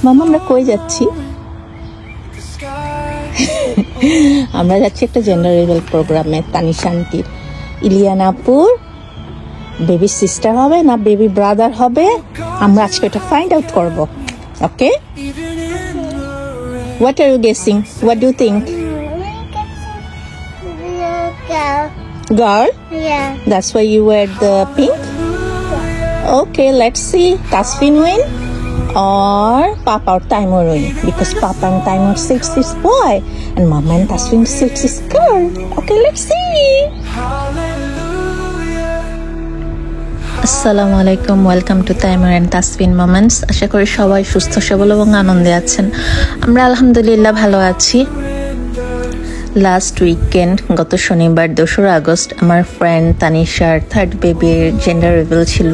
মামা আমরা কই যাচ্ছি? আমরা যাচ্ছি একটা জেন্ডার রিভিল প্রোগ্রামে। তানিশা আন্টির ইলিয়ানা আপুর বেবি সিস্টার হবে না বেবি ব্রাদার হবে, আমরা আজকে এটা ফাইন্ড আউট করব। Okay, what are you guessing? What do you think? Girl? Yeah. That's why you wear the pink? Okay, let's see. Tasfin win or Papa or Taimur win? Because Papa and Taimur suits is boy and Mama and Tasfin suits is girl. Okay, let's see. আসসালামু আলাইকুম, welcome to Taimur and Tasfin moments. আশা করি সবাই সুস্থ সবল এবং আনন্দে আছেন। আমরা আলহামদুলিল্লাহ ভালো আছি। লাস্ট উইকেন্ড গত শনিবার 2রা আগস্ট আমার ফ্রেন্ড তানিশার 3rd বেবির জেন্ডার রিভিল ছিল।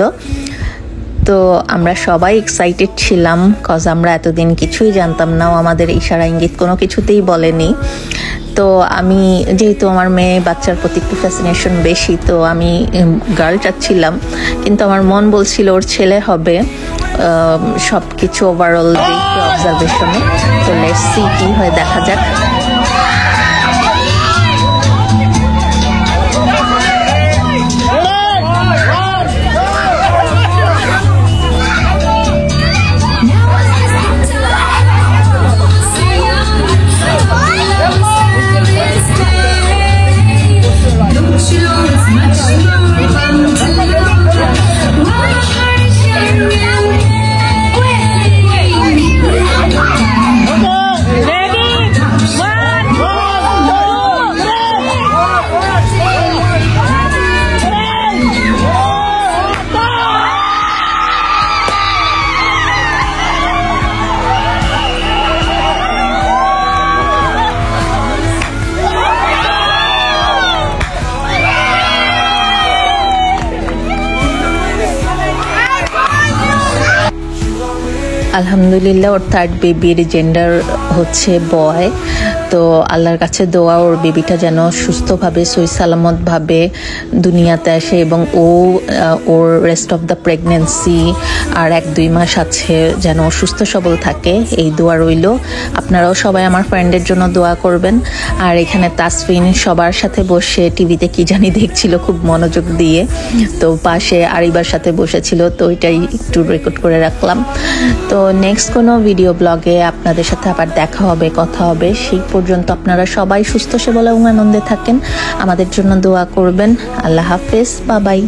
তো আমরা সবাই এক্সাইটেড ছিলাম, কজ আমরা এতদিন কিছুই জানতাম না, আমাদের ইশারা ইঙ্গিত কোনো কিছুতেই বলেনি। তো আমি যেহেতু আমার মেয়ে বাচ্চার প্রতি একটু ফ্যাসিনেশন বেশি, তো আমি গার্ল চাচ্ছিলাম, কিন্তু আমার মন বলছিল ওর ছেলে হবে। সব কিছু ওভারঅল দেখে অবজারভেশনে, তো লেটস সি কি হয়, দেখা যাক। আলহামদুলিল্লাহ ওর 3rd বেবির জেন্ডার হচ্ছে বয়। তো আল্লাহর কাছে দোয়া ওর বেবিটা যেন সুস্থভাবে সহি সালামতভাবে দুনিয়াতে আসে এবং ওর রেস্ট অফ দ্য প্রেগনেন্সি আর 1-2 মাস আছে যেন সুস্থ সবল থাকে, এই দোয়া রইল। আপনারাও সবাই আমার ফ্রেন্ডের জন্য দোয়া করবেন। আর এখানে তাসফিন সবার সাথে বসে টিভিতে কি জানি দেখছিল খুব মনোযোগ দিয়ে, তো পাশে আরিবার সাথে বসেছিল, তো ওইটাই একটু রেকর্ড করে রাখলাম। তো নেক্সট কোনো ভিডিও ব্লগে আপনাদের সাথে আবার দেখা হবে, কথা হবে। সেই পর্যন্ত আপনারা সবাই সুস্থ সবল এবং আনন্দে থাকেন, আমাদের জন্য দোয়া করবেন। আল্লাহ হাফেজ, বাই বাই।